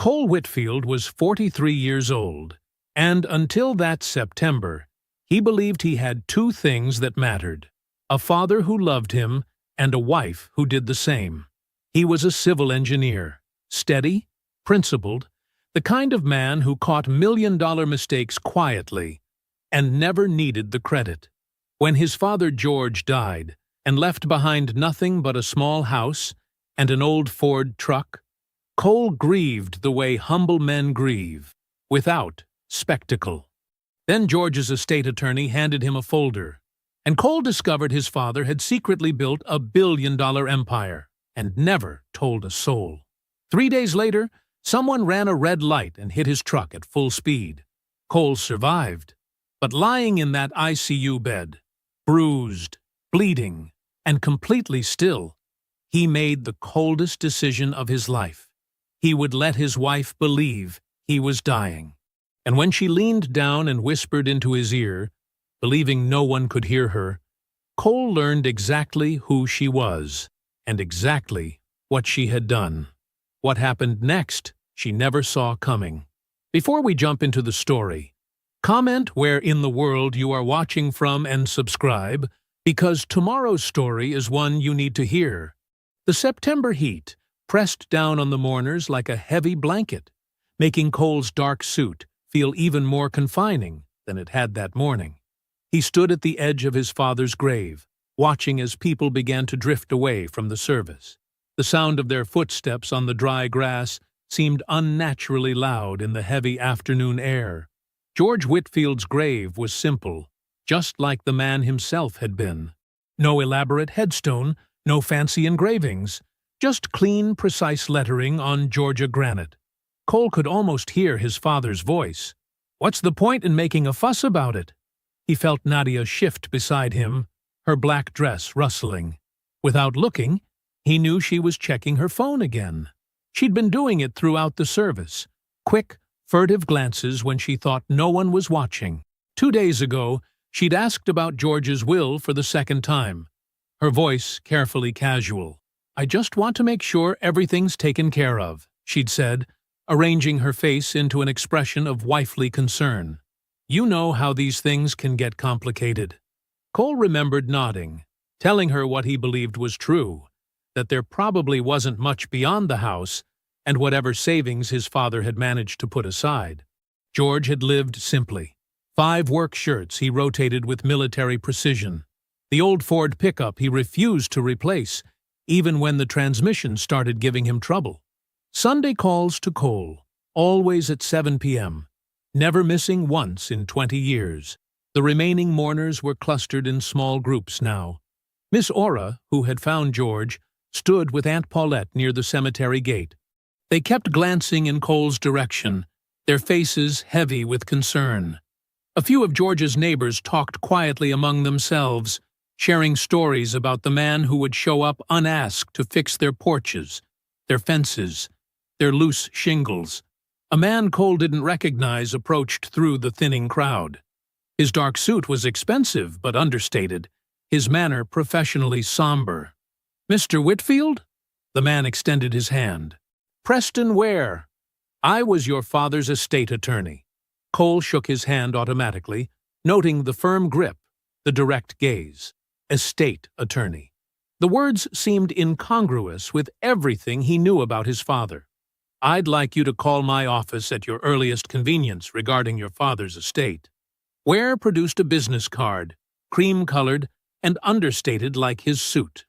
Cole Whitfield was 43 years old, and until that September, he believed he had two things that mattered: a father who loved him and a wife who did the same. He was a civil engineer, steady, principled, the kind of man who caught million-dollar mistakes quietly and never needed the credit. When his father George died and left behind nothing but a small house and an old Ford truck, Cole grieved the way humble men grieve, without spectacle. Then George's estate attorney handed him a folder, and Cole discovered his father had secretly built a billion-dollar empire and never told a soul. 3 days later, someone ran a red light and hit his truck at full speed. Cole survived, but lying in that ICU bed, bruised, bleeding, and completely still, he made the coldest decision of his life. He would let his wife believe he was dying. And when she leaned down and whispered into his ear, believing no one could hear her, Cole learned exactly who she was and exactly what she had done. What happened next, she never saw coming. Before we jump into the story, comment where in the world you are watching from and subscribe, because tomorrow's story is one you need to hear. The September heat pressed down on the mourners like a heavy blanket, making Cole's dark suit feel even more confining than it had that morning. He stood at the edge of his father's grave, watching as people began to drift away from the service. The sound of their footsteps on the dry grass seemed unnaturally loud in the heavy afternoon air. George Whitfield's grave was simple, just like the man himself had been. No elaborate headstone, no fancy engravings, just clean, precise lettering on Georgia granite. Cole could almost hear his father's voice. "What's the point in making a fuss about it?" He felt Nadia shift beside him, her black dress rustling. Without looking, he knew she was checking her phone again. She'd been doing it throughout the service, quick, furtive glances when she thought no one was watching. 2 days ago, she'd asked about George's will for the second time, her voice carefully casual. "I just want to make sure everything's taken care of," she'd said, arranging her face into an expression of wifely concern. "You know how these things can get complicated." Cole remembered nodding, telling her what he believed was true, that there probably wasn't much beyond the house and whatever savings his father had managed to put aside. George had lived simply. 5 work shirts he rotated with military precision. The old Ford pickup he refused to replace, even when the transmission started giving him trouble. Sunday calls to Cole, always at 7 p.m., never missing once in 20 years. The remaining mourners were clustered in small groups now. Miss Ora, who had found George, stood with Aunt Paulette near the cemetery gate. They kept glancing in Cole's direction, their faces heavy with concern. A few of George's neighbors talked quietly among themselves, sharing stories about the man who would show up unasked to fix their porches, their fences, their loose shingles. A man Cole didn't recognize approached through the thinning crowd. His dark suit was expensive but understated, his manner professionally somber. "Mr. Whitfield?" The man extended his hand. "Preston Ware. I was your father's estate attorney." Cole shook his hand automatically, noting the firm grip, the direct gaze. Estate attorney. The words seemed incongruous with everything he knew about his father. "I'd like you to call my office at your earliest convenience regarding your father's estate." Ware produced a business card, cream-colored and understated like his suit.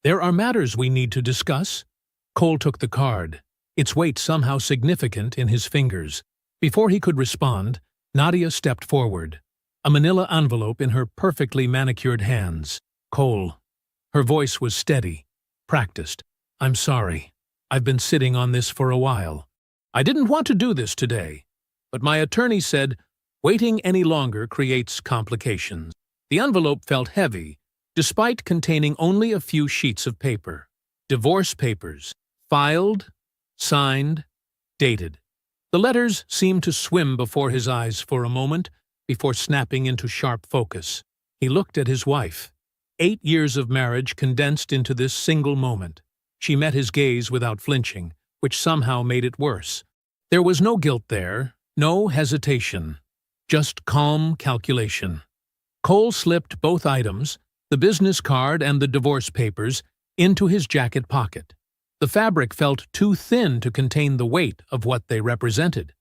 "There are matters we need to discuss." Cole took the card, its weight somehow significant in his fingers. Before he could respond, Nadia stepped forward, a manila envelope in her perfectly manicured hands. "Cole." Her voice was steady, practiced. "I'm sorry. I've been sitting on this for a while. I didn't want to do this today, but my attorney said waiting any longer creates complications." The envelope felt heavy, despite containing only a few sheets of paper. Divorce papers, filed, signed, dated. The letters seemed to swim before his eyes for a moment, before snapping into sharp focus. He looked at his wife. 8 years of marriage condensed into this single moment. She met his gaze without flinching, which somehow made it worse. There was no guilt there, no hesitation, just calm calculation. Cole slipped both items, the business card and the divorce papers, into his jacket pocket. The fabric felt too thin to contain the weight of what they represented.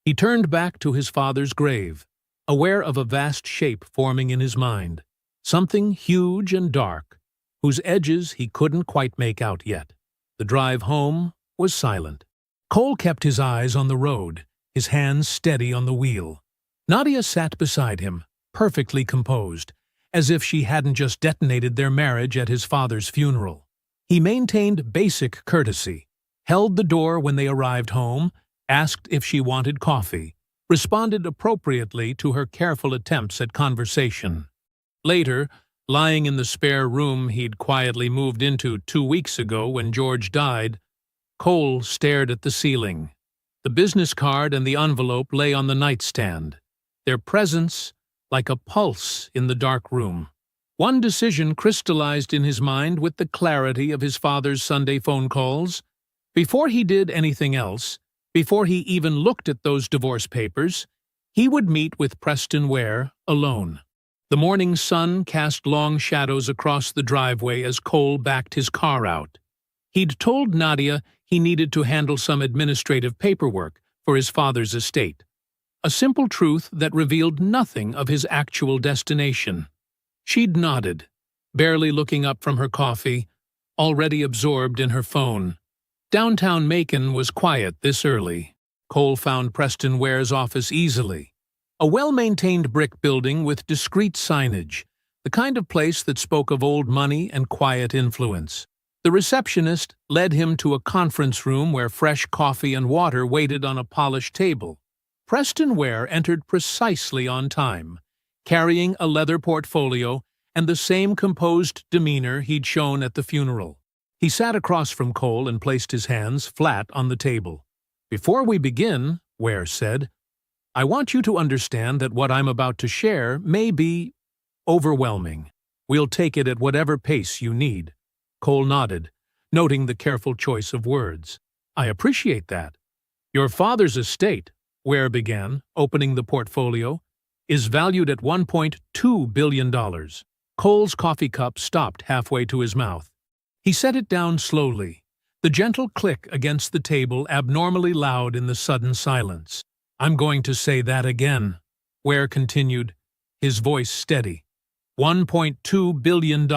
He turned back to his father's grave, aware of a vast shape forming in his mind, something huge and dark, whose edges he couldn't quite make out yet. The drive home was silent. Cole kept his eyes on the road, his hands steady on the wheel. Nadia sat beside him, perfectly composed, as if she hadn't just detonated their marriage at his father's funeral. He maintained basic courtesy, held the door when they arrived home, asked if she wanted coffee, responded appropriately to her careful attempts at conversation. Later, lying in the spare room he'd quietly moved into 2 weeks ago when George died, Cole stared at the ceiling. The business card and the envelope lay on the nightstand, their presence like a pulse in the dark room. One decision crystallized in his mind with the clarity of his father's Sunday phone calls. Before he did anything else, before he even looked at those divorce papers, he would meet with Preston Ware alone. The morning sun cast long shadows across the driveway as Cole backed his car out. He'd told Nadia he needed to handle some administrative paperwork for his father's estate, a simple truth that revealed nothing of his actual destination. She'd nodded, barely looking up from her coffee, already absorbed in her phone. Downtown Macon was quiet this early. Cole found Preston Ware's office easily. A well-maintained brick building with discreet signage, the kind of place that spoke of old money and quiet influence. The receptionist led him to a conference room where fresh coffee and water waited on a polished table. Preston Ware entered precisely on time, carrying a leather portfolio and the same composed demeanor he'd shown at the funeral. He sat across from Cole and placed his hands flat on the table. "Before we begin," Ware said, "I want you to understand that what I'm about to share may be overwhelming. We'll take it at whatever pace you need." Cole nodded, noting the careful choice of words. "I appreciate that. Your father's estate," Ware began, opening the portfolio, "is valued at $1.2 billion. Cole's coffee cup stopped halfway to his mouth. He set it down slowly, the gentle click against the table abnormally loud in the sudden silence. "I'm going to say that again," Ware continued, his voice steady. $1.2 billion.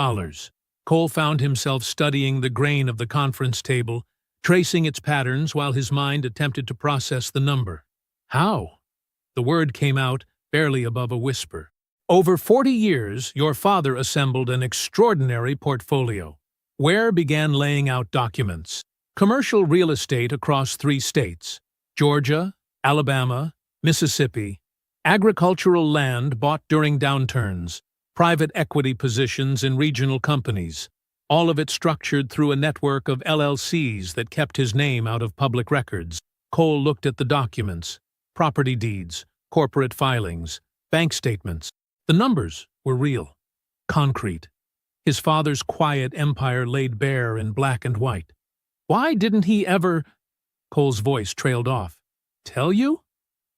Cole found himself studying the grain of the conference table, tracing its patterns while his mind attempted to process the number. "How?" The word came out, barely above a whisper. "Over 40 years, your father assembled an extraordinary portfolio." Ware began laying out documents. Commercial real estate across 3 states, Georgia, Alabama, Mississippi, agricultural land bought during downturns, private equity positions in regional companies, all of it structured through a network of LLCs that kept his name out of public records. Cole looked at the documents, property deeds, corporate filings, bank statements. The numbers were real, concrete. His father's quiet empire laid bare in black and white. "Why didn't he ever—" Cole's voice trailed off. "Tell you?"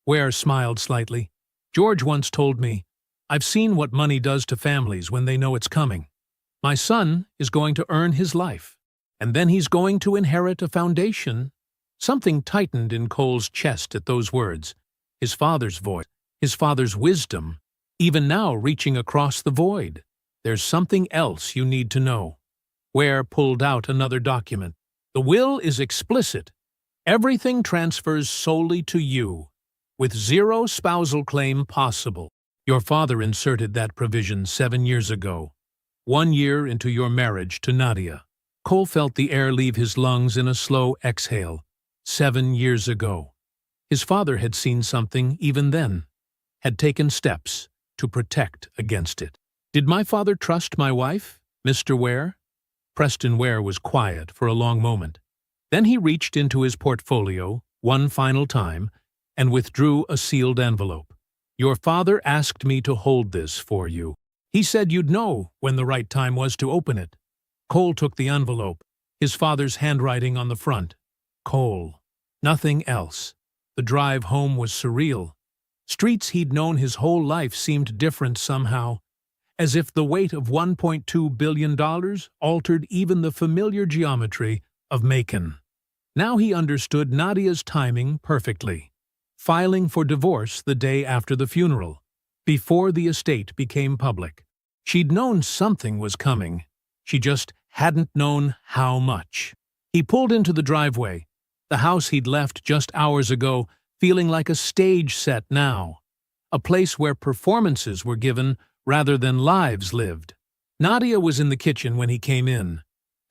Ware smiled slightly. "George once told me, I've seen what money does to families when they know it's coming. My son is going to earn his life, and then he's going to inherit a foundation." Something tightened in Cole's chest at those words. His father's voice, his father's wisdom, even now reaching across the void. "There's something else you need to know." Ware pulled out another document. "The will is explicit. Everything transfers solely to you, with 0 spousal claim possible. Your father inserted that provision 7 years ago, 1 year into your marriage to Nadia." Cole felt the air leave his lungs in a slow exhale. 7 years ago. His father had seen something even then, had taken steps to protect against it. "Did my father trust my wife, Mr. Ware?" Preston Ware was quiet for a long moment. Then he reached into his portfolio, one final time, and withdrew a sealed envelope. "Your father asked me to hold this for you. He said you'd know when the right time was to open it." Cole took the envelope, his father's handwriting on the front. Cole. Nothing else. The drive home was surreal. Streets he'd known his whole life seemed different somehow, as if the weight of $1.2 billion altered even the familiar geometry of Macon. Now he understood Nadia's timing perfectly, filing for divorce the day after the funeral, before the estate became public. She'd known something was coming. She just hadn't known how much. He pulled into the driveway, the house he'd left just hours ago, feeling like a stage set now, a place where performances were given rather than lives lived. Nadia was in the kitchen when he came in.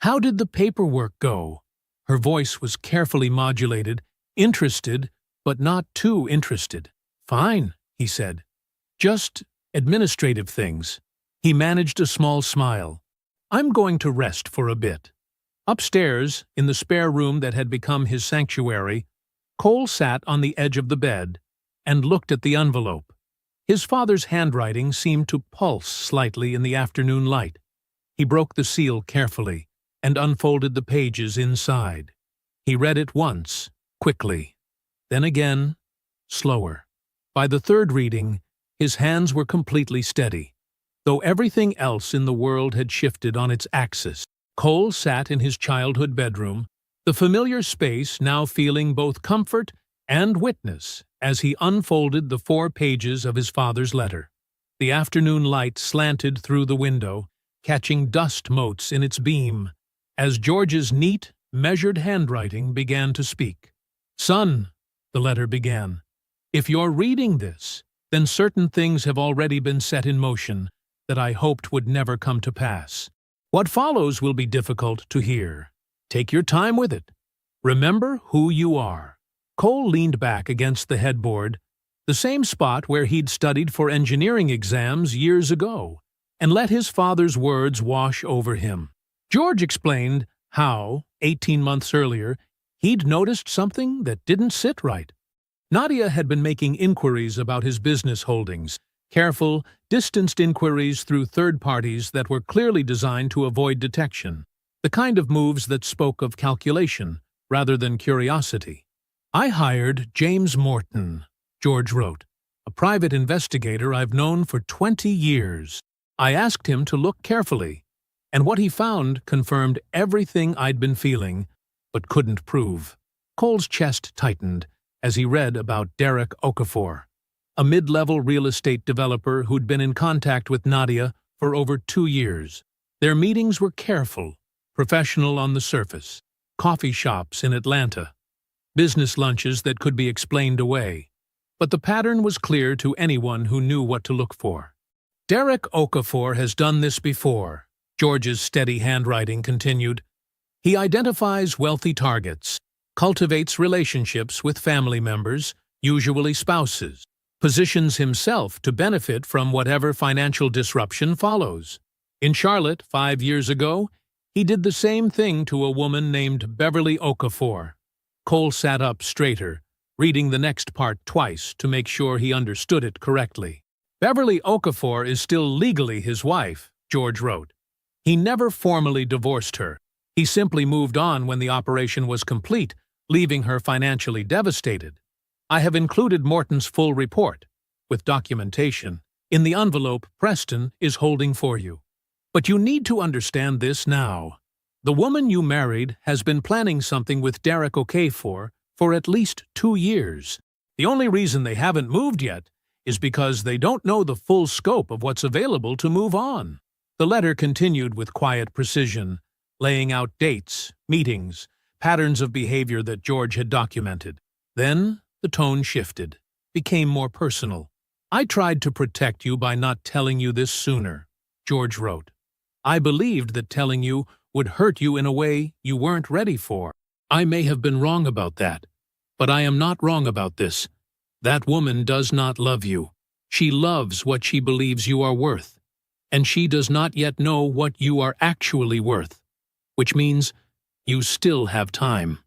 How did the paperwork go? Her voice was carefully modulated, interested, but not too interested. Fine, he said. Just administrative things. He managed a small smile. I'm going to rest for a bit. Upstairs, in the spare room that had become his sanctuary, Cole sat on the edge of the bed and looked at the envelope. His father's handwriting seemed to pulse slightly in the afternoon light. He broke the seal carefully and unfolded the pages inside. He read it once, quickly, then again, slower. By the third reading, his hands were completely steady. Though everything else in the world had shifted on its axis, Cole sat in his childhood bedroom, the familiar space now feeling both comfort and witness as he unfolded the 4 pages of his father's letter. The afternoon light slanted through the window, catching dust motes in its beam, as George's neat, measured handwriting began to speak. Son, the letter began, if you're reading this, then certain things have already been set in motion that I hoped would never come to pass. What follows will be difficult to hear. Take your time with it. Remember who you are. Cole leaned back against the headboard, the same spot where he'd studied for engineering exams years ago, and let his father's words wash over him. George explained how, 18 months earlier, he'd noticed something that didn't sit right. Nadia had been making inquiries about his business holdings, careful, distanced inquiries through third parties that were clearly designed to avoid detection, the kind of moves that spoke of calculation rather than curiosity. I hired James Morton, George wrote, a private investigator I've known for 20 years. I asked him to look carefully, and what he found confirmed everything I'd been feeling, but couldn't prove. Cole's chest tightened as he read about Derek Okafor, a mid-level real estate developer who'd been in contact with Nadia for over 2 years. Their meetings were careful, professional on the surface, coffee shops in Atlanta, business lunches that could be explained away. But the pattern was clear to anyone who knew what to look for. Derek Okafor has done this before, George's steady handwriting continued. He identifies wealthy targets, cultivates relationships with family members, usually spouses, positions himself to benefit from whatever financial disruption follows. In Charlotte, 5 years ago, he did the same thing to a woman named Beverly Okafor. Cole sat up straighter, reading the next part twice to make sure he understood it correctly. Beverly Okafor is still legally his wife, George wrote. He never formally divorced her. He simply moved on when the operation was complete, leaving her financially devastated. I have included Morton's full report, with documentation, in the envelope Preston is holding for you. But you need to understand this now. The woman you married has been planning something with Derek Okafor for at least 2 years. The only reason they haven't moved yet is because they don't know the full scope of what's available to move on. The letter continued with quiet precision, laying out dates, meetings, patterns of behavior that George had documented. Then the tone shifted, became more personal. I tried to protect you by not telling you this sooner, George wrote. I believed that telling you would hurt you in a way you weren't ready for. I may have been wrong about that, but I am not wrong about this. That woman does not love you. She loves what she believes you are worth, and she does not yet know what you are actually worth, which means you still have time.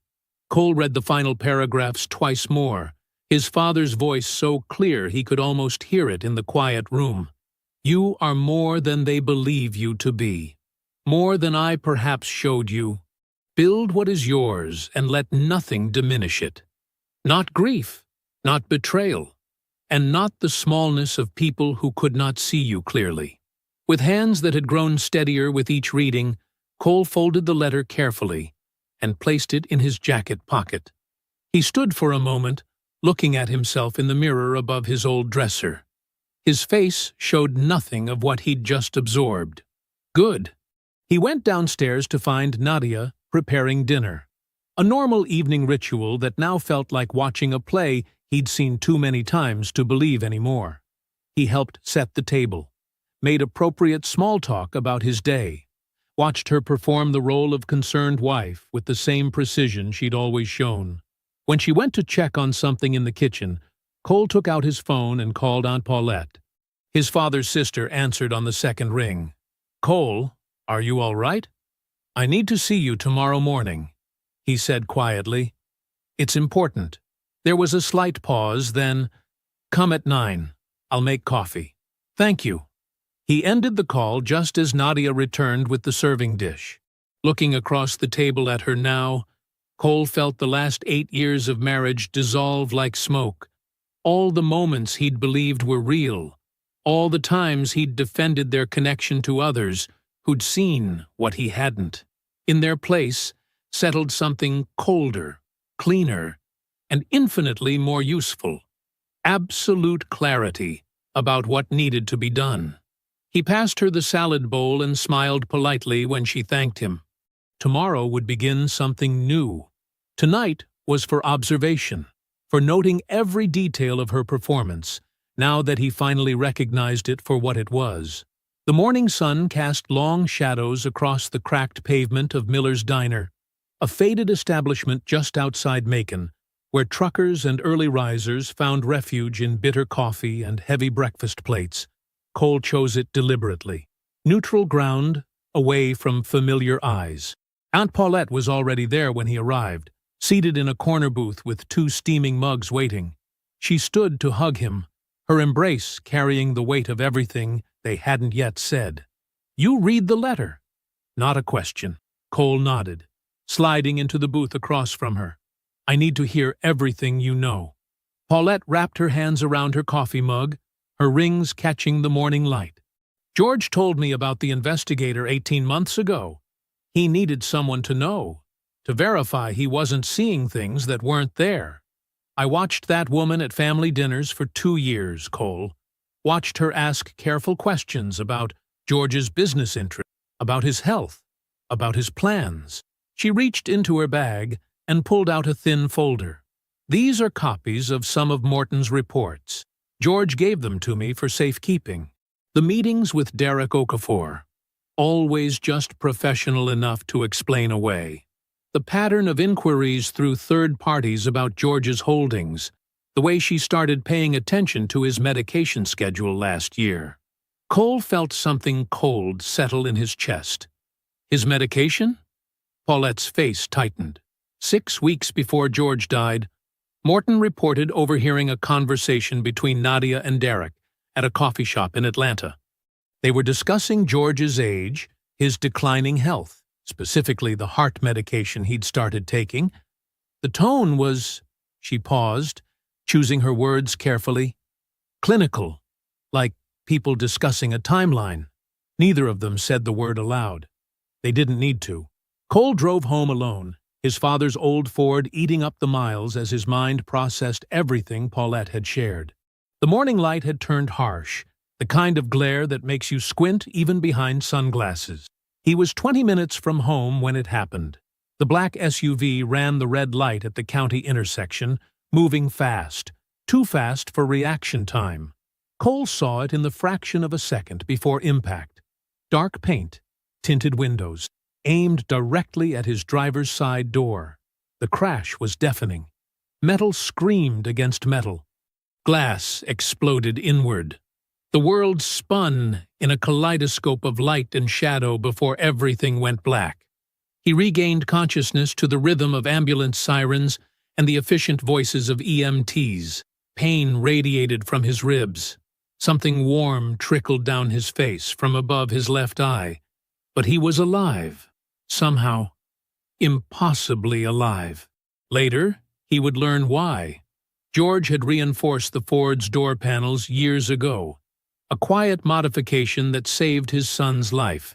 Cole read the final paragraphs twice more, his father's voice so clear he could almost hear it in the quiet room. You are more than they believe you to be, more than I perhaps showed you. Build what is yours and let nothing diminish it. Not grief, not betrayal, and not the smallness of people who could not see you clearly. With hands that had grown steadier with each reading, Cole folded the letter carefully and placed it in his jacket pocket. He stood for a moment, looking at himself in the mirror above his old dresser. His face showed nothing of what he'd just absorbed. Good. He went downstairs to find Nadia preparing dinner. A normal evening ritual that now felt like watching a play he'd seen too many times to believe anymore. He helped set the table, made appropriate small talk about his day, watched her perform the role of concerned wife with the same precision she'd always shown. When she went to check on something in the kitchen, Cole took out his phone and called Aunt Paulette. His father's sister answered on the second ring. "Cole, are you all right? I need to see you tomorrow morning," he said quietly. "It's important." There was a slight pause, then, "Come at 9. I'll make coffee." "Thank you." He ended the call just as Nadia returned with the serving dish. Looking across the table at her now, Cole felt the last 8 years of marriage dissolve like smoke. All the moments he'd believed were real, all the times he'd defended their connection to others who'd seen what he hadn't. In their place settled something colder, cleaner, and infinitely more useful. Absolute clarity about what needed to be done. He passed her the salad bowl and smiled politely when she thanked him. Tomorrow would begin something new. Tonight was for observation, for noting every detail of her performance, now that he finally recognized it for what it was. The morning sun cast long shadows across the cracked pavement of Miller's Diner, a faded establishment just outside Macon, where truckers and early risers found refuge in bitter coffee and heavy breakfast plates. Cole chose it deliberately. Neutral ground, away from familiar eyes. Aunt Paulette was already there when he arrived, seated in a corner booth with 2 steaming mugs waiting. She stood to hug him, her embrace carrying the weight of everything they hadn't yet said. "You read the letter." Not a question. Cole nodded, sliding into the booth across from her. "I need to hear everything you know." Paulette wrapped her hands around her coffee mug, her rings catching the morning light. "George told me about the investigator 18 months ago. He needed someone to know, to verify he wasn't seeing things that weren't there. I watched that woman at family dinners for 2 years, Cole. Watched her ask careful questions about George's business interests, about his health, about his plans." She reached into her bag and pulled out a thin folder. "These are copies of some of Morton's reports. George gave them to me for safekeeping. The meetings with Derek Okafor. Always just professional enough to explain away. The pattern of inquiries through third parties about George's holdings. The way she started paying attention to his medication schedule last year." Cole felt something cold settle in his chest. "His medication?" Paulette's face tightened. 6 weeks before George died, Morton reported overhearing a conversation between Nadia and Derek at a coffee shop in Atlanta. They were discussing George's age, his declining health, specifically the heart medication he'd started taking. The tone was, she paused, choosing her words carefully, clinical, like people discussing a timeline. Neither of them said the word aloud. They didn't need to. Cole drove home alone, his father's old Ford eating up the miles as his mind processed everything Paulette had shared. The morning light had turned harsh, the kind of glare that makes you squint even behind sunglasses. He was 20 minutes from home when it happened. The black SUV ran the red light at the county intersection, moving fast, too fast for reaction time. Cole saw it in the fraction of a second before impact. Dark paint, tinted windows, aimed directly at his driver's side door. The crash was deafening. Metal screamed against metal. Glass exploded inward. The world spun in a kaleidoscope of light and shadow before everything went black. He regained consciousness to the rhythm of ambulance sirens and the efficient voices of EMTs. Pain radiated from his ribs. Something warm trickled down his face from above his left eye. But he was alive. Somehow. Impossibly alive. Later, he would learn why. George had reinforced the Ford's door panels years ago, a quiet modification that saved his son's life.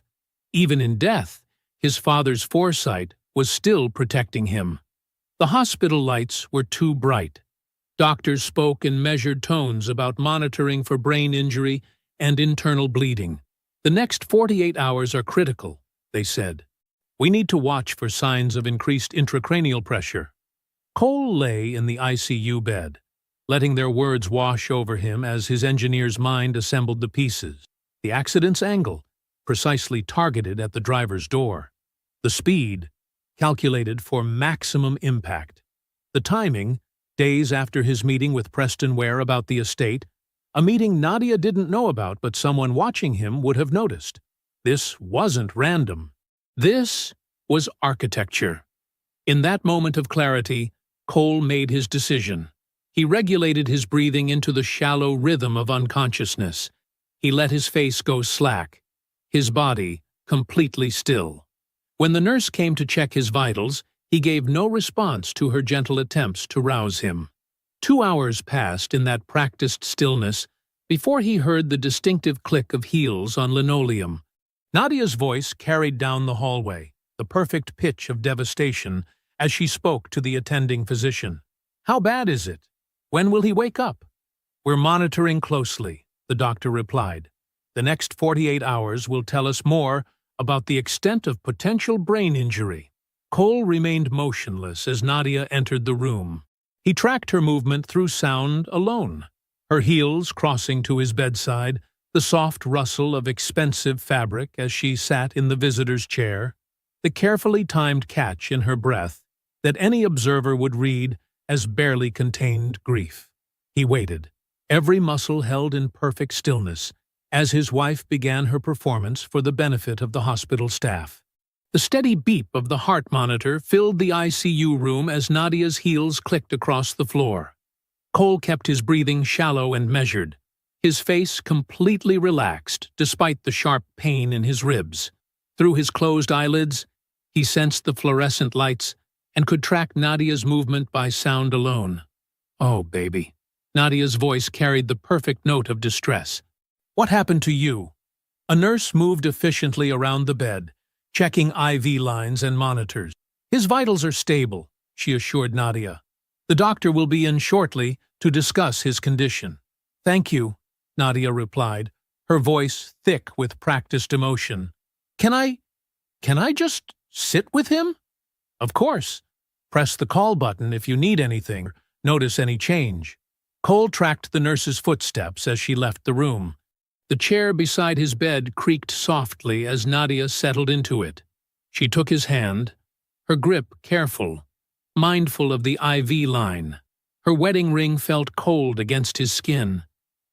Even in death, his father's foresight was still protecting him. The hospital lights were too bright. Doctors spoke in measured tones about monitoring for brain injury and internal bleeding. The next 48 hours are critical, they said. We need to watch for signs of increased intracranial pressure. Cole lay in the ICU bed, letting their words wash over him as his engineer's mind assembled the pieces. The accident's angle, precisely targeted at the driver's door. The speed, calculated for maximum impact. The timing, days after his meeting with Preston Ware about the estate, a meeting Nadia didn't know about but someone watching him would have noticed. This wasn't random. This was architecture. In that moment of clarity, Cole made his decision. He regulated his breathing into the shallow rhythm of unconsciousness. He let his face go slack, his body completely still. When the nurse came to check his vitals, he gave no response to her gentle attempts to rouse him. 2 hours passed in that practiced stillness before he heard the distinctive click of heels on linoleum. Nadia's voice carried down the hallway, the perfect pitch of devastation, as she spoke to the attending physician. "How bad is it? When will he wake up?" "We're monitoring closely," the doctor replied. "The next 48 hours will tell us more about the extent of potential brain injury." Cole remained motionless as Nadia entered the room. He tracked her movement through sound alone, her heels crossing to his bedside, the soft rustle of expensive fabric as she sat in the visitor's chair, the carefully timed catch in her breath that any observer would read as barely contained grief. He waited, every muscle held in perfect stillness, as his wife began her performance for the benefit of the hospital staff. The steady beep of the heart monitor filled the ICU room as Nadia's heels clicked across the floor. Cole kept his breathing shallow and measured, his face completely relaxed despite the sharp pain in his ribs. Through his closed eyelids, he sensed the fluorescent lights and could track Nadia's movement by sound alone. "Oh, baby." Nadia's voice carried the perfect note of distress. "What happened to you?" A nurse moved efficiently around the bed, checking IV lines and monitors. "His vitals are stable," she assured Nadia. "The doctor will be in shortly to discuss his condition." "Thank you," Nadia replied, her voice thick with practiced emotion. Can I just sit with him?" "Of course. Press the call button if you need anything or notice any change." Cole tracked the nurse's footsteps as she left the room. The chair beside his bed creaked softly as Nadia settled into it. She took his hand, her grip careful, mindful of the IV line. Her wedding ring felt cold against his skin.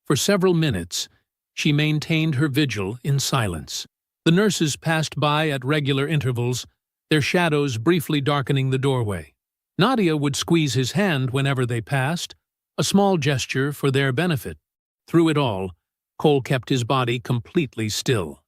For several minutes, she maintained her vigil in silence. The nurses passed by at regular intervals, their shadows briefly darkening the doorway. Nadia would squeeze his hand whenever they passed, a small gesture for their benefit. Through it all, Cole kept his body completely still.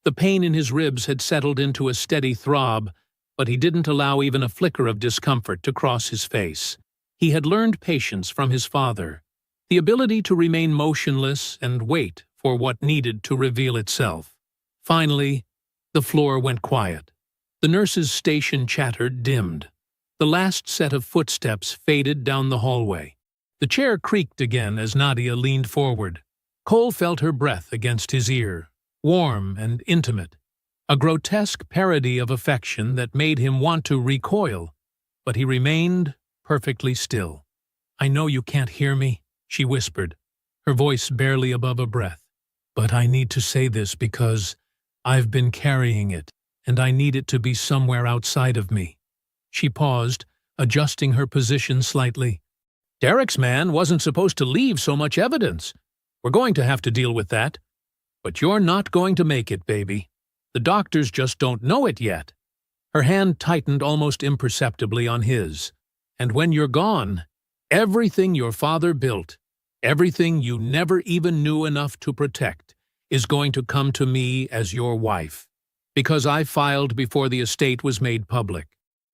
The pain in his ribs had settled into a steady throb, but he didn't allow even a flicker of discomfort to cross his face. He had learned patience from his father, the ability to remain motionless and wait for what needed to reveal itself. Finally, the floor went quiet. The nurse's station chatter dimmed. The last set of footsteps faded down the hallway. The chair creaked again as Nadia leaned forward. Cole felt her breath against his ear, warm and intimate, a grotesque parody of affection that made him want to recoil, but he remained perfectly still. "I know you can't hear me," she whispered, her voice barely above a breath. "But I need to say this because I've been carrying it, and I need it to be somewhere outside of me." She paused, adjusting her position slightly. "Derek's man wasn't supposed to leave so much evidence. We're going to have to deal with that. But you're not going to make it, baby. The doctors just don't know it yet." Her hand tightened almost imperceptibly on his. "And when you're gone, everything your father built, everything you never even knew enough to protect, is going to come to me as your wife. Because I filed before the estate was made public.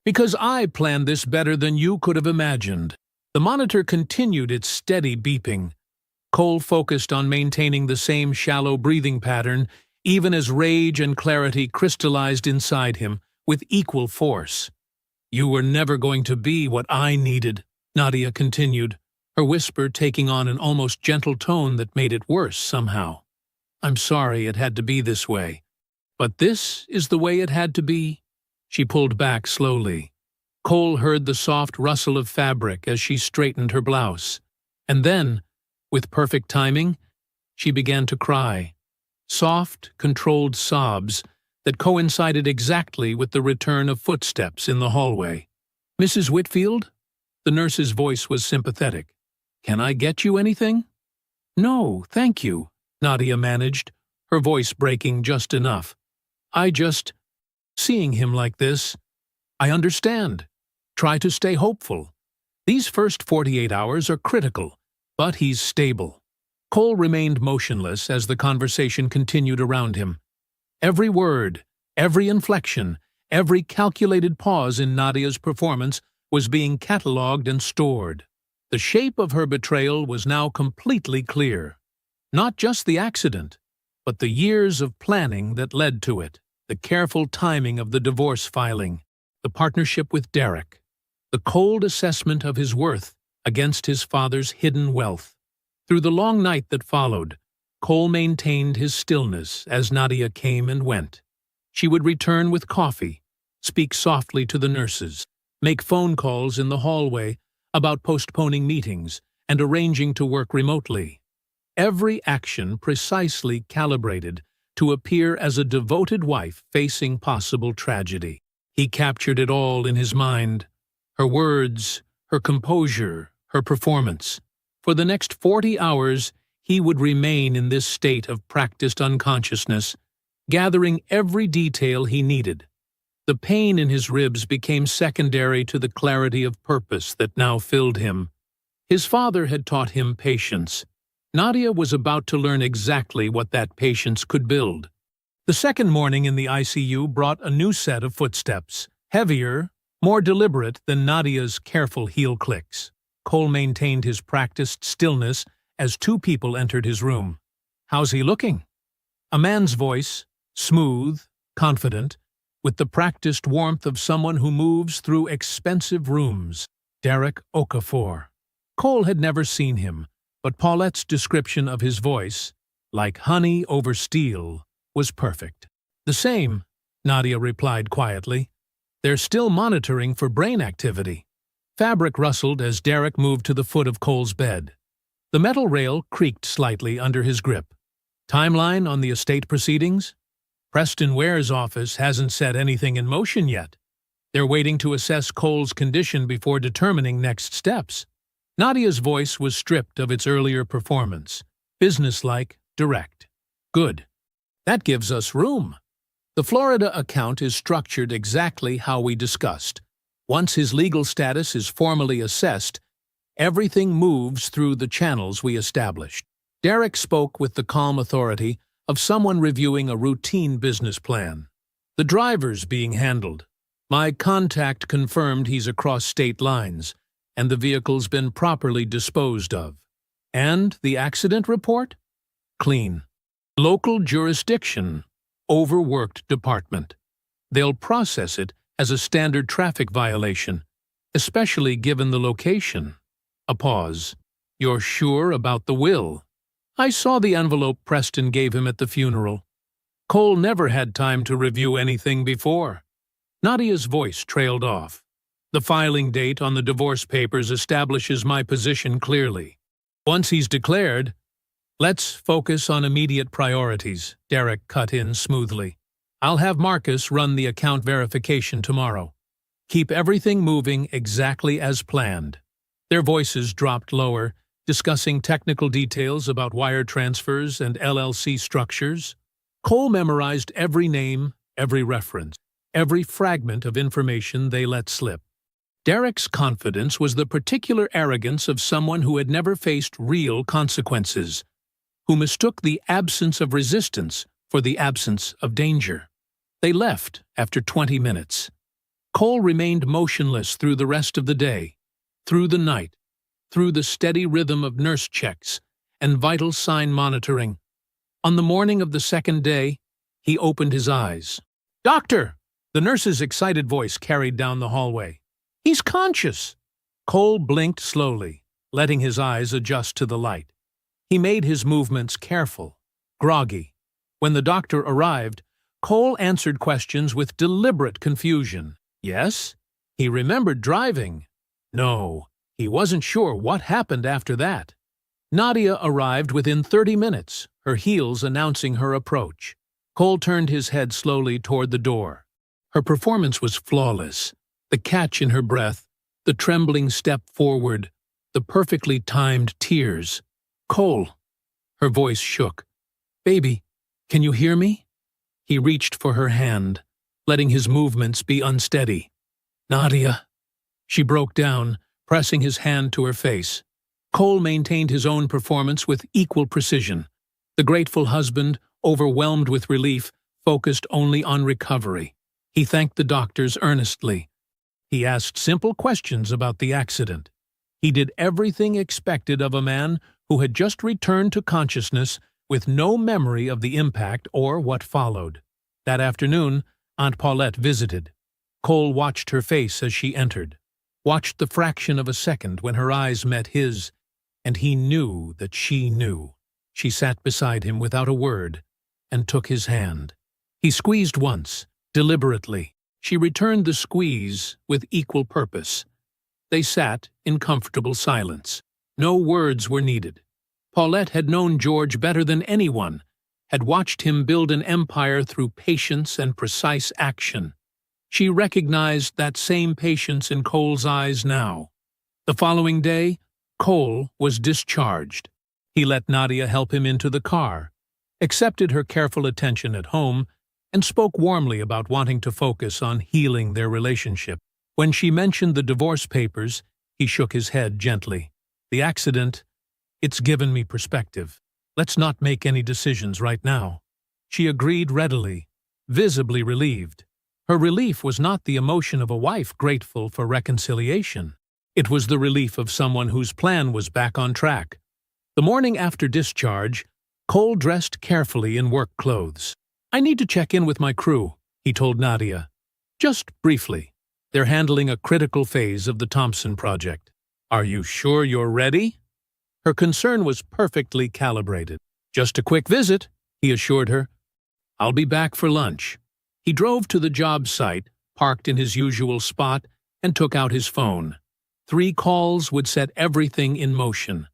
Because I planned this better than you could have imagined. The monitor continued its steady beeping. Cole focused on maintaining the same shallow breathing pattern, even as rage and clarity crystallized inside him with equal force. "You were never going to be what I needed," Nadia continued, her whisper taking on an almost gentle tone that made it worse somehow. "I'm sorry it had to be this way. But this is the way it had to be." She pulled back slowly. Cole heard the soft rustle of fabric as she straightened her blouse. And then, with perfect timing, she began to cry. Soft, controlled sobs that coincided exactly with the return of footsteps in the hallway. "Mrs. Whitfield?" The nurse's voice was sympathetic. "Can I get you anything?" "No, thank you," Nadia managed, her voice breaking just enough. Seeing him like this, I understand. Try to stay hopeful. These first 48 hours are critical, but he's stable." Cole remained motionless as the conversation continued around him. Every word, every inflection, every calculated pause in Nadia's performance was being catalogued and stored. The shape of her betrayal was now completely clear. Not just the accident, but the years of planning that led to it, the careful timing of the divorce filing, the partnership with Derek, the cold assessment of his worth against his father's hidden wealth. Through the long night that followed, Cole maintained his stillness as Nadia came and went. She would return with coffee, speak softly to the nurses, make phone calls in the hallway about postponing meetings and arranging to work remotely. Every action precisely calibrated to appear as a devoted wife facing possible tragedy. He captured it all in his mind. Her words, her composure, her performance. For the next 40 hours, he would remain in this state of practiced unconsciousness, gathering every detail he needed. The pain in his ribs became secondary to the clarity of purpose that now filled him. His father had taught him patience. Nadia was about to learn exactly what that patience could build. The second morning in the ICU brought a new set of footsteps, heavier, more deliberate than Nadia's careful heel clicks. Cole maintained his practiced stillness as two people entered his room. "How's he looking?" A man's voice, smooth, confident, with the practiced warmth of someone who moves through expensive rooms. Derek Okafor. Cole had never seen him, but Paulette's description of his voice, like honey over steel, was perfect. "The same," Nadia replied quietly. "They're still monitoring for brain activity." Fabric rustled as Derek moved to the foot of Cole's bed. The metal rail creaked slightly under his grip. "Timeline on the estate proceedings?" "Preston Ware's office hasn't set anything in motion yet. They're waiting to assess Cole's condition before determining next steps." Nadia's voice was stripped of its earlier performance, businesslike, direct. "Good. That gives us room. The Florida account is structured exactly how we discussed. Once his legal status is formally assessed, everything moves through the channels we established." Derek spoke with the calm authority of someone reviewing a routine business plan. "The driver's being handled. My contact confirmed he's across state lines, and the vehicle's been properly disposed of. And the accident report? Clean. Local jurisdiction. Overworked department. They'll process it as a standard traffic violation, especially given the location." A pause. "You're sure about the will?" "I saw the envelope Preston gave him at the funeral. Cole never had time to review anything before." Nadia's voice trailed off. "The filing date on the divorce papers establishes my position clearly. Once he's declared—" "Let's focus on immediate priorities," Derek cut in smoothly. "I'll have Marcus run the account verification tomorrow. Keep everything moving exactly as planned." Their voices dropped lower, discussing technical details about wire transfers and LLC structures. Cole memorized every name, every reference, every fragment of information they let slip. Derek's confidence was the particular arrogance of someone who had never faced real consequences, who mistook the absence of resistance for the absence of danger. They left after 20 minutes. Cole remained motionless through the rest of the day, through the night, through the steady rhythm of nurse checks and vital sign monitoring. On the morning of the second day, he opened his eyes. "Doctor!" The nurse's excited voice carried down the hallway. "He's conscious!" Cole blinked slowly, letting his eyes adjust to the light. He made his movements careful, groggy. When the doctor arrived, Cole answered questions with deliberate confusion. Yes, he remembered driving. No, he wasn't sure what happened after that. Nadia arrived within 30 minutes, her heels announcing her approach. Cole turned his head slowly toward the door. Her performance was flawless. The catch in her breath, the trembling step forward, the perfectly timed tears. "Cole!" Her voice shook. "Baby, can you hear me?" He reached for her hand, letting his movements be unsteady. "Nadia." She broke down, pressing his hand to her face. Cole maintained his own performance with equal precision. The grateful husband, overwhelmed with relief, focused only on recovery. He thanked the doctors earnestly. He asked simple questions about the accident. He did everything expected of a man who had just returned to consciousness with no memory of the impact or what followed. That afternoon, Aunt Paulette visited. Cole watched her face as she entered, watched the fraction of a second when her eyes met his, and he knew that she knew. She sat beside him without a word and took his hand. He squeezed once, deliberately. She returned the squeeze with equal purpose. They sat in comfortable silence. No words were needed. Paulette had known George better than anyone, had watched him build an empire through patience and precise action. She recognized that same patience in Cole's eyes now. The following day, Cole was discharged. He let Nadia help him into the car, accepted her careful attention at home, and spoke warmly about wanting to focus on healing their relationship. When she mentioned the divorce papers, he shook his head gently. "The accident, it's given me perspective. Let's not make any decisions right now." She agreed readily, visibly relieved. Her relief was not the emotion of a wife grateful for reconciliation. It was the relief of someone whose plan was back on track. The morning after discharge, Cole dressed carefully in work clothes. "I need to check in with my crew," he told Nadia. "Just briefly. They're handling a critical phase of the Thompson project." "Are you sure you're ready?" Her concern was perfectly calibrated. "Just a quick visit," he assured her. "I'll be back for lunch." He drove to the job site, parked in his usual spot, and took out his phone. 3 calls would set everything in motion.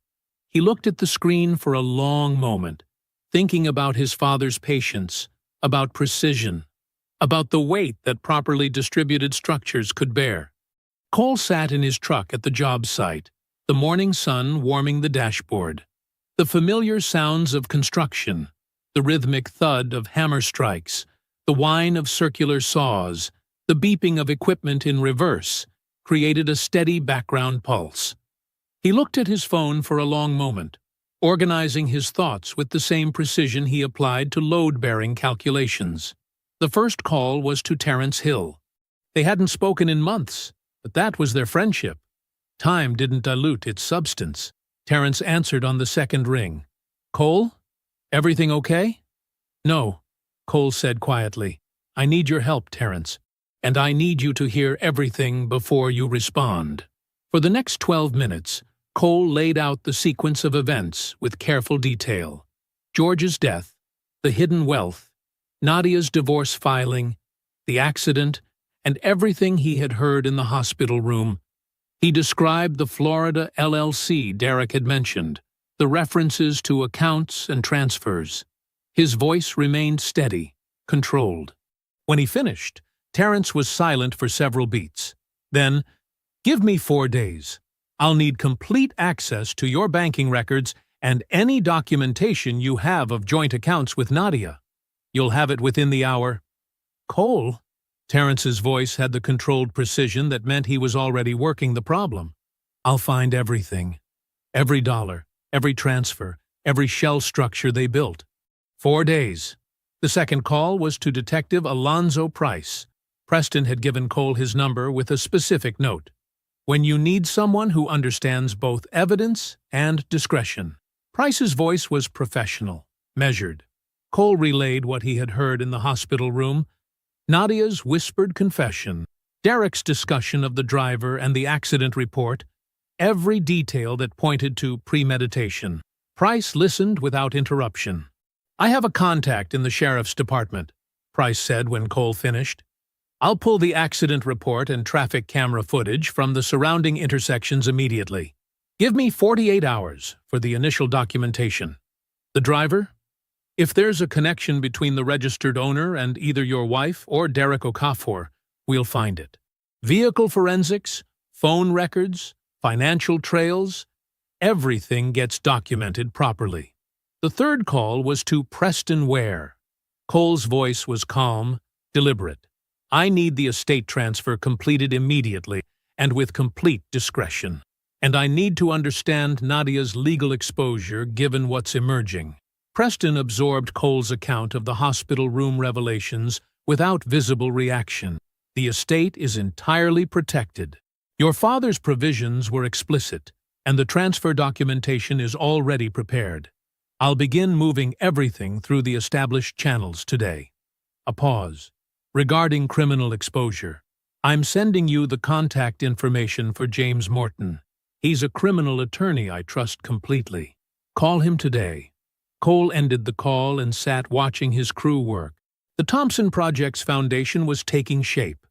He looked at the screen for a long moment, thinking about his father's patience, about precision, about the weight that properly distributed structures could bear. Cole sat in his truck at the job site, the morning sun warming the dashboard. The familiar sounds of construction, the rhythmic thud of hammer strikes, the whine of circular saws, the beeping of equipment in reverse, created a steady background pulse. He looked at his phone for a long moment, organizing his thoughts with the same precision he applied to load-bearing calculations. The first call was to Terence Hill. They hadn't spoken in months, but that was their friendship. Time didn't dilute its substance. Terence answered on the second ring. "Cole? Everything okay?" "No," Cole said quietly. "I need your help, Terence, and I need you to hear everything before you respond." For the next 12 minutes, Cole laid out the sequence of events with careful detail. George's death, the hidden wealth, Nadia's divorce filing, the accident, and everything he had heard in the hospital room. He described the Florida LLC Derek had mentioned, the references to accounts and transfers. His voice remained steady, controlled. When he finished, Terence was silent for several beats. Then, "Give me 4 days. I'll need complete access to your banking records and any documentation you have of joint accounts with Nadia. You'll have it within the hour." "Cole?" Terence's voice had the controlled precision that meant he was already working the problem. "I'll find everything. Every dollar, every transfer, every shell structure they built. 4 days." The second call was to Detective Alonzo Price. Preston had given Cole his number with a specific note. when you need someone who understands both evidence and discretion. Price's voice was professional, measured. Cole relayed what he had heard in the hospital room, Nadia's whispered confession, Derek's discussion of the driver and the accident report, every detail that pointed to premeditation. Price listened without interruption. "I have a contact in the sheriff's department," Price said when Cole finished. "I'll pull the accident report and traffic camera footage from the surrounding intersections immediately. Give me 48 hours for the initial documentation. The driver? If there's a connection between the registered owner and either your wife or Derek Okafor, we'll find it. Vehicle forensics, phone records, financial trails, everything gets documented properly." The third call was to Preston Ware. Cole's voice was calm, deliberate. "I need the estate transfer completed immediately and with complete discretion. And I need to understand Nadia's legal exposure given what's emerging." Preston absorbed Cole's account of the hospital room revelations without visible reaction. "The estate is entirely protected. Your father's provisions were explicit, and the transfer documentation is already prepared. I'll begin moving everything through the established channels today." A pause. "Regarding criminal exposure, I'm sending you the contact information for James Morton. He's a criminal attorney I trust completely. Call him today." Cole ended the call and sat watching his crew work. The Thompson Project's foundation was taking shape.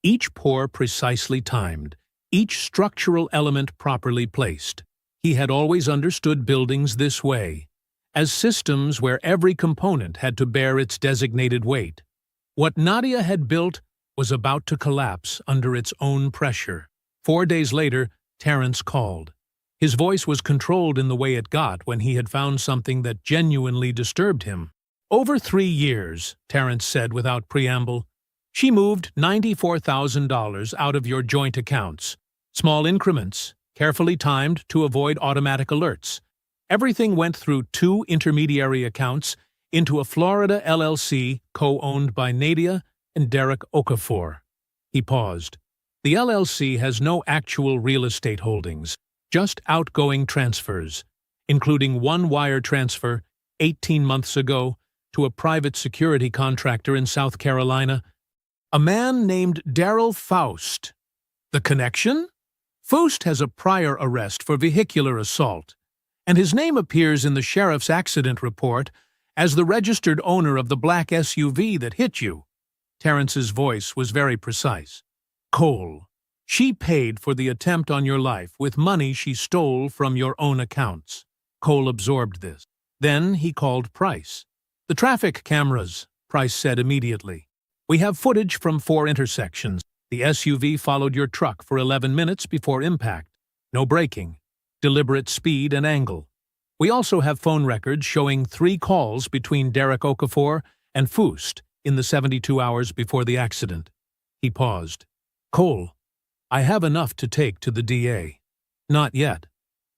Each pour precisely timed, each structural element properly placed. He had always understood buildings this way, as systems where every component had to bear its designated weight. What Nadia had built was about to collapse under its own pressure. 4 days later, Terrence called. His voice was controlled in the way it got when he had found something that genuinely disturbed him. "Over 3 years," Terrence said without preamble, "she moved $94,000 out of your joint accounts. Small increments, carefully timed to avoid automatic alerts. Everything went through 2 intermediary accounts into a Florida LLC co-owned by Nadia and Derek Okafor." He paused. "The LLC has no actual real estate holdings, just outgoing transfers, including one wire transfer 18 months ago to a private security contractor in South Carolina, a man named Darrell Faust. The connection? Faust has a prior arrest for vehicular assault, and his name appears in the sheriff's accident report as the registered owner of the black SUV that hit you." Terrence's voice was very precise. "Cole, she paid for the attempt on your life with money she stole from your own accounts." Cole absorbed this. Then he called Price. "The traffic cameras," Price said immediately. "We have footage from 4 intersections. The SUV followed your truck for 11 minutes before impact. No braking. Deliberate speed and angle. We also have phone records showing 3 calls between Derek Okafor and Faust in the 72 hours before the accident." He paused. "Cole, I have enough to take to the DA." "Not yet."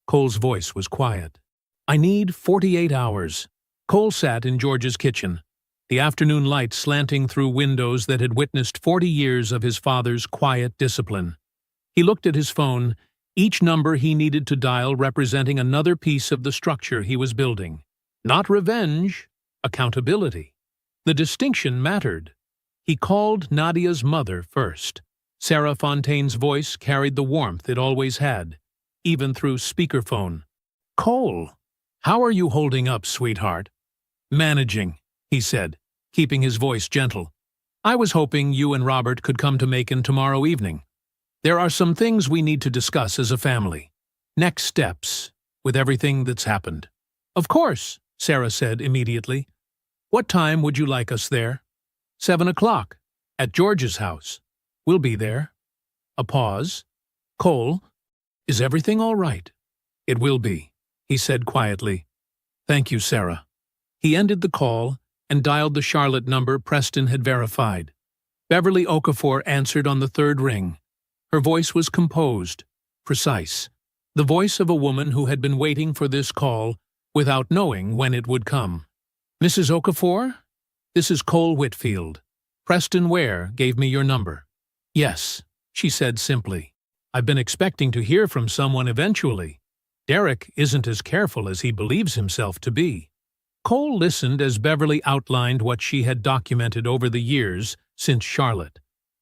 Cole's voice was quiet. "I need 48 hours." Cole sat in George's kitchen, the afternoon light slanting through windows that had witnessed 40 years of his father's quiet discipline. He looked at his phone, each number he needed to dial representing another piece of the structure he was building. Not revenge, accountability. The distinction mattered. He called Nadia's mother first. Sarah Fontaine's voice carried the warmth it always had, even through speakerphone. "Cole, how are you holding up, sweetheart?" "Managing," he said, keeping his voice gentle. "I was hoping you and Robert could come to Macon tomorrow evening. There are some things we need to discuss as a family. Next steps, with everything that's happened." "Of course," Sarah said immediately. "What time would you like us there?" 7 o'clock, at George's house. We'll be there." A pause. "Cole, is everything all right?" "It will be," he said quietly. "Thank you, Sarah." He ended the call and dialed the Charlotte number Preston had verified. Beverly Okafor answered on the 3rd ring. Her voice was composed, precise, the voice of a woman who had been waiting for this call without knowing when it would come. "Mrs. Okafor? This is Cole Whitfield. Preston Ware gave me your number." "Yes," she said simply. I've been expecting to hear from someone eventually. Derek isn't as careful as he believes himself to be." Cole listened as Beverly outlined what she had documented over the years since Charlotte.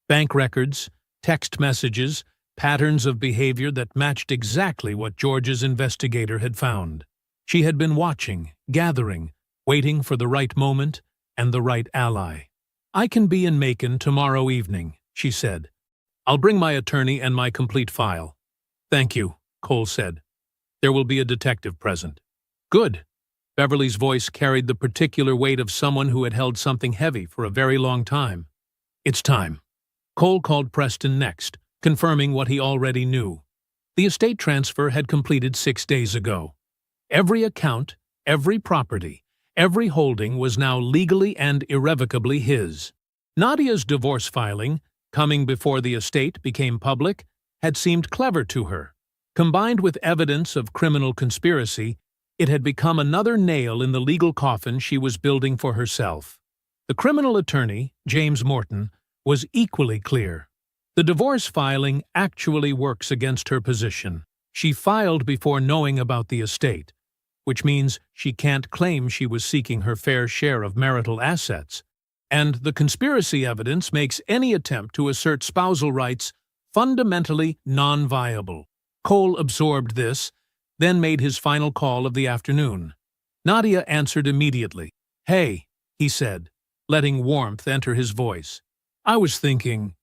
Bank records, text messages, patterns of behavior that matched exactly what George's investigator had found. She had been watching, gathering, waiting for the right moment and the right ally. "I can be in Macon tomorrow evening," she said. "I'll bring my attorney and my complete file." "Thank you," Cole said. "There will be a detective present." "Good." Beverly's voice carried the particular weight of someone who had held something heavy for a very long time. "It's time." Cole called Preston next, confirming what he already knew. The estate transfer had completed 6 days ago. Every account, every property, every holding was now legally and irrevocably his. Nadia's divorce filing, coming before the estate became public, had seemed clever to her. Combined with evidence of criminal conspiracy, it had become another nail in the legal coffin she was building for herself. The criminal attorney, James Morton, was equally clear. The divorce filing actually works against her position. She filed before knowing about the estate, which means she can't claim she was seeking her fair share of marital assets, and the conspiracy evidence makes any attempt to assert spousal rights fundamentally non-viable. Cole absorbed this, then made his final call of the afternoon. Nadia answered immediately. "Hey," he said, letting warmth enter his voice. "I was thinking,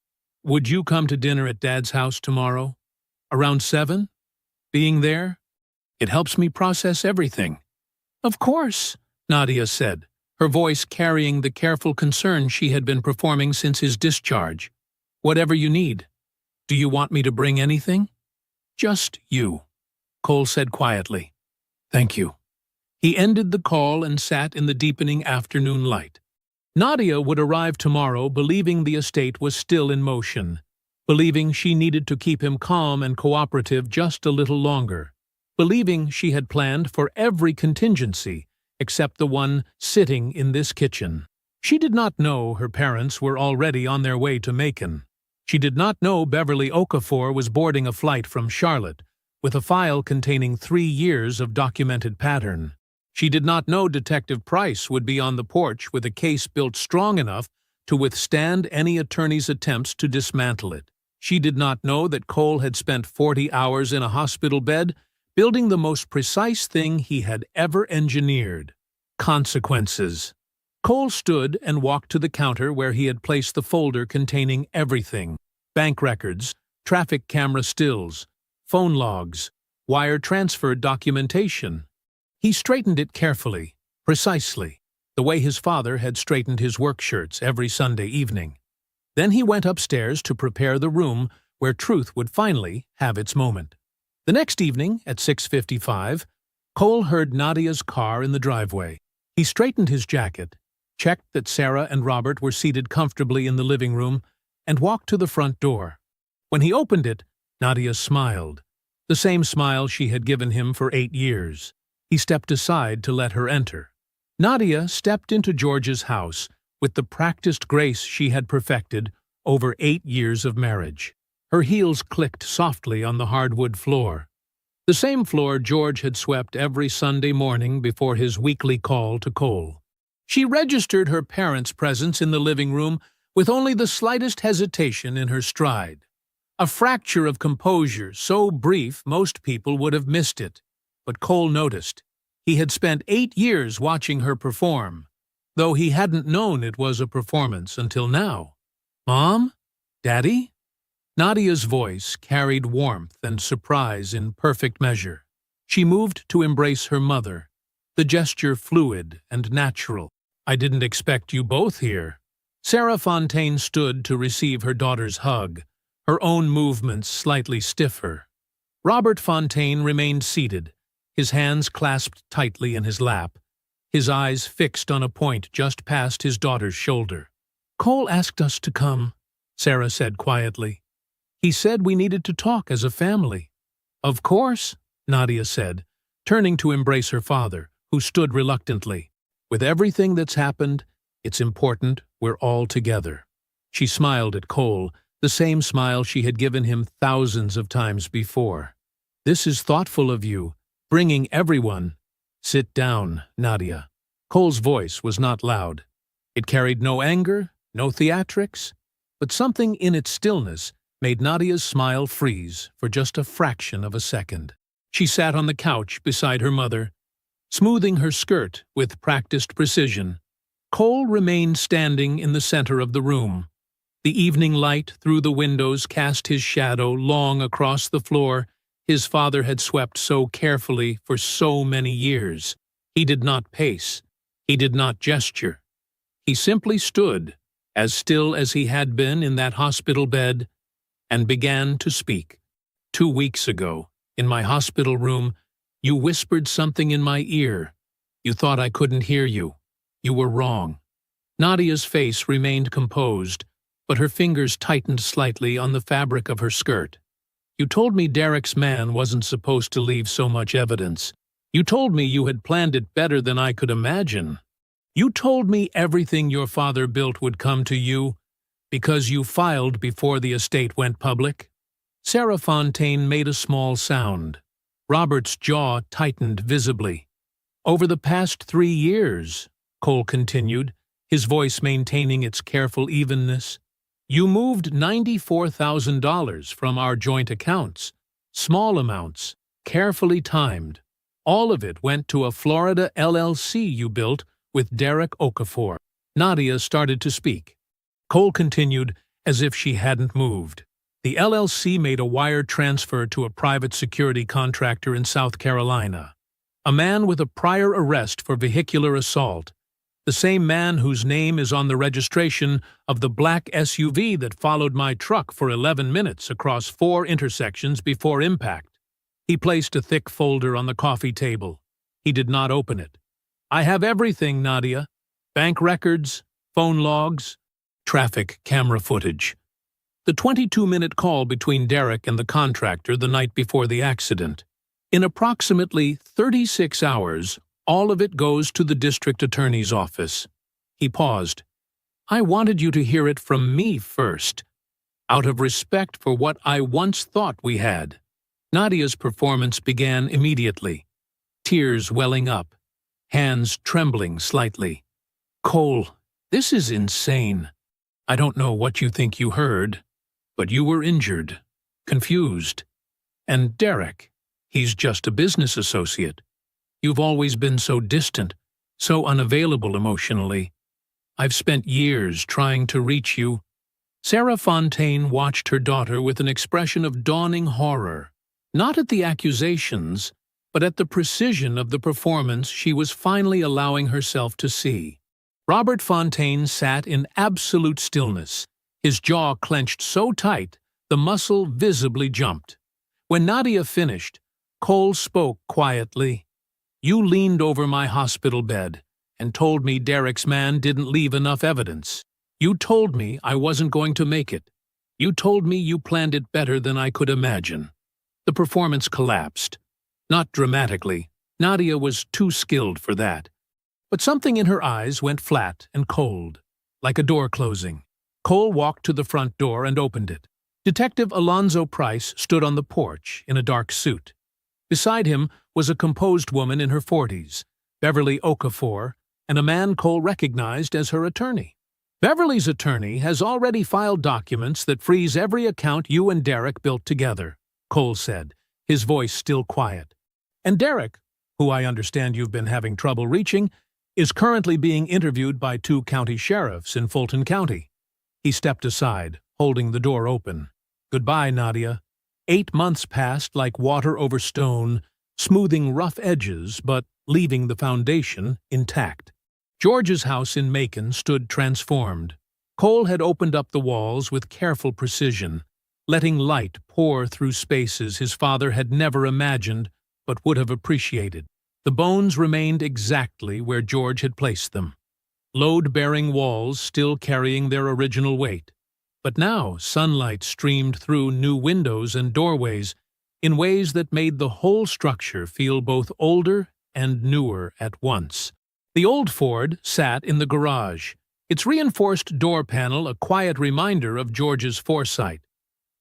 would you come to dinner at Dad's house tomorrow? Around 7? Being there? It helps me process everything." "Of course," Nadia said, her voice carrying the careful concern she had been performing since his discharge. "Whatever you need. Do you want me to bring anything?" "Just you," Cole said quietly. "Thank you." He ended the call and sat in the deepening afternoon light. Nadia would arrive tomorrow believing the estate was still in motion, believing she needed to keep him calm and cooperative just a little longer, believing she had planned for every contingency except the one sitting in this kitchen. She did not know her parents were already on their way to Macon. She did not know Beverly Okafor was boarding a flight from Charlotte, with a file containing 3 years of documented pattern. She did not know Detective Price would be on the porch with a case built strong enough to withstand any attorney's attempts to dismantle it. She did not know that Cole had spent 40 hours in a hospital bed building the most precise thing he had ever engineered. Consequences. Cole stood and walked to the counter where he had placed the folder containing everything: bank records, traffic camera stills, phone logs, wire transfer documentation. He straightened it carefully, precisely, the way his father had straightened his work shirts every Sunday evening. Then he went upstairs to prepare the room where truth would finally have its moment. The next evening, at 6:55, Cole heard Nadia's car in the driveway. He straightened his jacket, checked that Sarah and Robert were seated comfortably in the living room, and walked to the front door. When he opened it, Nadia smiled, the same smile she had given him for 8 years. He stepped aside to let her enter. Nadia stepped into George's house with the practiced grace she had perfected over 8 years of marriage. Her heels clicked softly on the hardwood floor, the same floor George had swept every Sunday morning before his weekly call to Cole. She registered her parents' presence in the living room with only the slightest hesitation in her stride. A fracture of composure so brief most people would have missed it, but Cole noticed. He had spent 8 years watching her perform, though he hadn't known it was a performance until now. "Mom? Daddy?" Nadia's voice carried warmth and surprise in perfect measure. She moved to embrace her mother, the gesture fluid and natural. "I didn't expect you both here." Sarah Fontaine stood to receive her daughter's hug, her own movements slightly stiffer. Robert Fontaine remained seated, his hands clasped tightly in his lap, his eyes fixed on a point just past his daughter's shoulder. "Cole asked us to come," Sarah said quietly. "He said we needed to talk as a family." "Of course," Nadia said, turning to embrace her father, who stood reluctantly. "With everything that's happened, it's important we're all together." She smiled at Cole, the same smile she had given him thousands of times before. "This is thoughtful of you, bringing everyone—" "Sit down, Nadia." Cole's voice was not loud. It carried no anger, no theatrics, but something in its stillness made Nadia's smile freeze for just a fraction of a second. She sat on the couch beside her mother, smoothing her skirt with practiced precision. Cole remained standing in the center of the room. The evening light through the windows cast his shadow long across the floor his father had swept so carefully for so many years. He did not pace. He did not gesture. He simply stood, as still as he had been in that hospital bed, and began to speak. "2 weeks ago, in my hospital room, you whispered something in my ear. You thought I couldn't hear you. You were wrong." Nadia's face remained composed, but her fingers tightened slightly on the fabric of her skirt. "You told me Derek's man wasn't supposed to leave so much evidence. You told me you had planned it better than I could imagine. You told me everything your father built would come to you because you filed before the estate went public." Sarah Fontaine made a small sound. Robert's jaw tightened visibly. "Over the past 3 years," Cole continued, his voice maintaining its careful evenness, "you moved $94,000 from our joint accounts. Small amounts, carefully timed. All of it went to a Florida LLC you built with Derek Okafor." Nadia started to speak. Cole continued as if she hadn't moved. "The LLC made a wire transfer to a private security contractor in South Carolina, a man with a prior arrest for vehicular assault, the same man whose name is on the registration of the black SUV that followed my truck for 11 minutes across 4 intersections before impact." He placed a thick folder on the coffee table. He did not open it. "I have everything, Nadia. Bank records, phone logs, traffic camera footage. The 22-minute call between Derek and the contractor the night before the accident. In approximately 36 hours, all of it goes to the district attorney's office." He paused. "I wanted you to hear it from me first, out of respect for what I once thought we had." Nadia's performance began immediately, tears welling up, hands trembling slightly. "Cole, this is insane. I don't know what you think you heard, but you were injured, confused. And Derek, he's just a business associate. You've always been so distant, so unavailable emotionally. I've spent years trying to reach you." Sarah Fontaine watched her daughter with an expression of dawning horror, not at the accusations, but at the precision of the performance she was finally allowing herself to see. Robert Fontaine sat in absolute stillness, his jaw clenched so tight the muscle visibly jumped. When Nadia finished, Cole spoke quietly. "You leaned over my hospital bed and told me Derek's man didn't leave enough evidence. You told me I wasn't going to make it. You told me you planned it better than I could imagine." The performance collapsed. Not dramatically. Nadia was too skilled for that. But something in her eyes went flat and cold, like a door closing. Cole walked to the front door and opened it. Detective Alonzo Price stood on the porch in a dark suit. Beside him was a composed woman in her 40s, Beverly Okafor, and a man Cole recognized as her attorney. "Beverly's attorney has already filed documents that freeze every account you and Derek built together," Cole said, his voice still quiet. "And Derek, who I understand you've been having trouble reaching, is currently being interviewed by 2 county sheriffs in Fulton County." He stepped aside, holding the door open. "Goodbye, Nadia." 8 months passed like water over stone, smoothing rough edges but leaving the foundation intact. George's house in Macon stood transformed. Cole had opened up the walls with careful precision, letting light pour through spaces his father had never imagined but would have appreciated. The bones remained exactly where George had placed them, load-bearing walls still carrying their original weight. But now sunlight streamed through new windows and doorways in ways that made the whole structure feel both older and newer at once. The old Ford sat in the garage, its reinforced door panel a quiet reminder of George's foresight.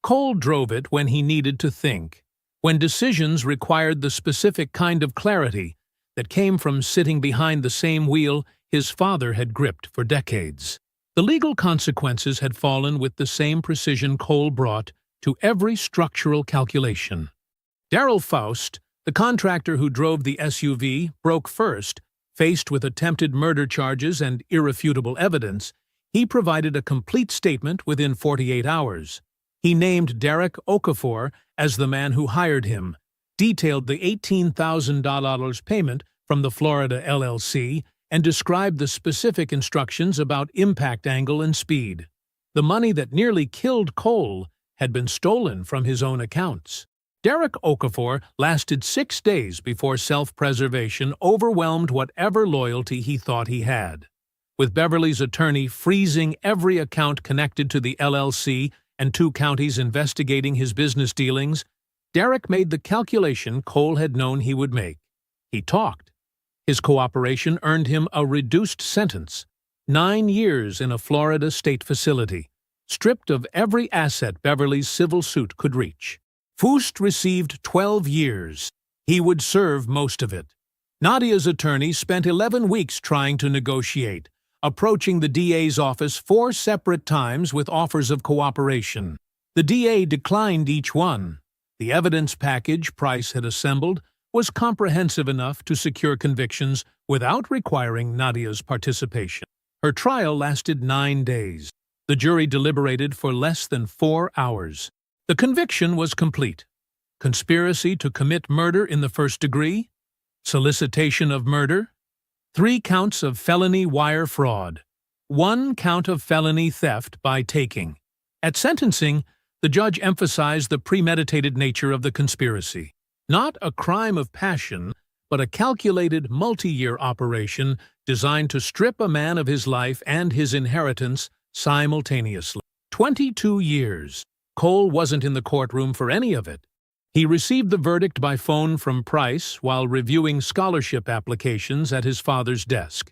Cole drove it when he needed to think, when decisions required the specific kind of clarity that came from sitting behind the same wheel his father had gripped for decades. The legal consequences had fallen with the same precision Cole brought to every structural calculation. Darrell Faust, the contractor who drove the SUV, broke first. Faced with attempted murder charges and irrefutable evidence, he provided a complete statement within 48 hours. He named Derek Okafor as the man who hired him, detailed the $18,000 payment from the Florida LLC, and described the specific instructions about impact angle and speed. The money that nearly killed Cole had been stolen from his own accounts. Derek Okafor lasted 6 days before self-preservation overwhelmed whatever loyalty he thought he had. With Beverly's attorney freezing every account connected to the LLC and 2 counties investigating his business dealings, Derek made the calculation Cole had known he would make. He talked. His cooperation earned him a reduced sentence, 9 years in a Florida state facility, stripped of every asset Beverly's civil suit could reach. Faust received 12 years. He would serve most of it. Nadia's attorney spent 11 weeks trying to negotiate, approaching the DA's office 4 separate times with offers of cooperation. The DA declined each one. The evidence package Price had assembled was comprehensive enough to secure convictions without requiring Nadia's participation. Her trial lasted 9 days. The jury deliberated for less than 4 hours. The conviction was complete. Conspiracy to commit murder in the first degree, solicitation of murder, 3 counts of felony wire fraud, 1 count of felony theft by taking. At sentencing, the judge emphasized the premeditated nature of the conspiracy. Not a crime of passion, but a calculated multi-year operation designed to strip a man of his life and his inheritance simultaneously. 22 years. Cole wasn't in the courtroom for any of it. He received the verdict by phone from Price while reviewing scholarship applications at his father's desk.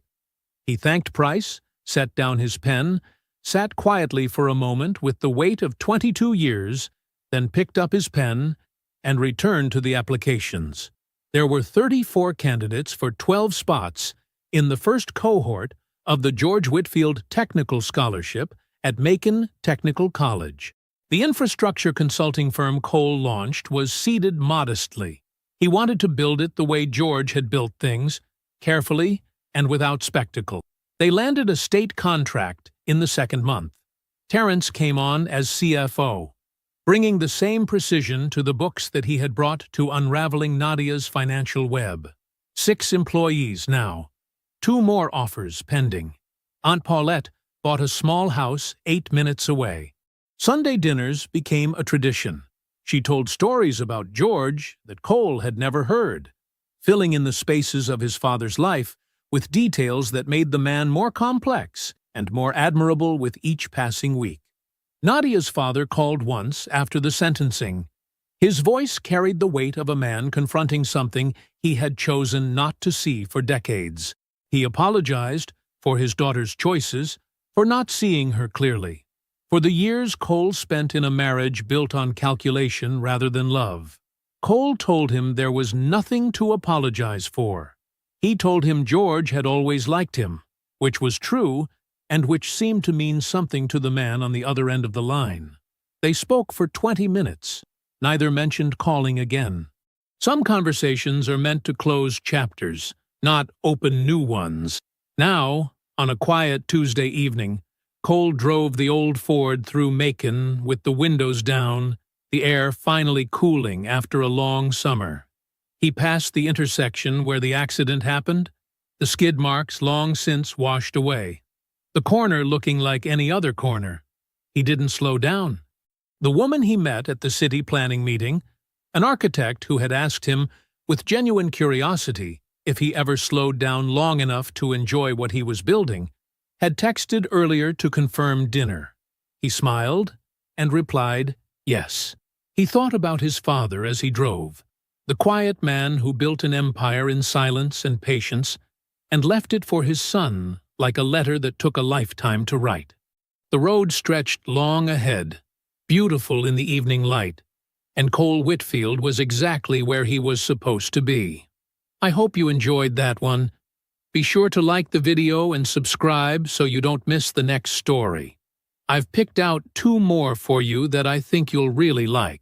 He thanked Price, set down his pen, sat quietly for a moment with the weight of 22 years, then picked up his pen and returned to the applications. There were 34 candidates for 12 spots in the first cohort of the George Whitfield Technical Scholarship at Macon Technical College. The infrastructure consulting firm Cole launched was seeded modestly. He wanted to build it the way George had built things, carefully and without spectacle. They landed a state contract in the 2nd month. Terrence came on as CFO, bringing the same precision to the books that he had brought to unraveling Nadia's financial web. 6 employees now, 2 more offers pending. Aunt Paulette bought a small house 8 minutes away. Sunday dinners became a tradition. She told stories about George that Cole had never heard, filling in the spaces of his father's life with details that made the man more complex and more admirable with each passing week. Nadia's father called once after the sentencing. His voice carried the weight of a man confronting something he had chosen not to see for decades. He apologized for his daughter's choices, for not seeing her clearly, for the years Cole spent in a marriage built on calculation rather than love. Cole told him there was nothing to apologize for. He told him George had always liked him, which was true, and which seemed to mean something to the man on the other end of the line. They spoke for 20 minutes. Neither mentioned calling again. Some conversations are meant to close chapters, not open new ones. Now, on a quiet Tuesday evening, Cole drove the old Ford through Macon with the windows down, the air finally cooling after a long summer. He passed the intersection where the accident happened, the skid marks long since washed away. The corner looking like any other corner. He didn't slow down. The woman he met at the city planning meeting, an architect who had asked him, with genuine curiosity, if he ever slowed down long enough to enjoy what he was building, had texted earlier to confirm dinner. He smiled and replied, yes. He thought about his father as he drove, the quiet man who built an empire in silence and patience, and left it for his son like a letter that took a lifetime to write. The road stretched long ahead, beautiful in the evening light, and Cole Whitfield was exactly where he was supposed to be. I hope you enjoyed that one. Be sure to like the video and subscribe so you don't miss the next story. I've picked out 2 more for you that I think you'll really like.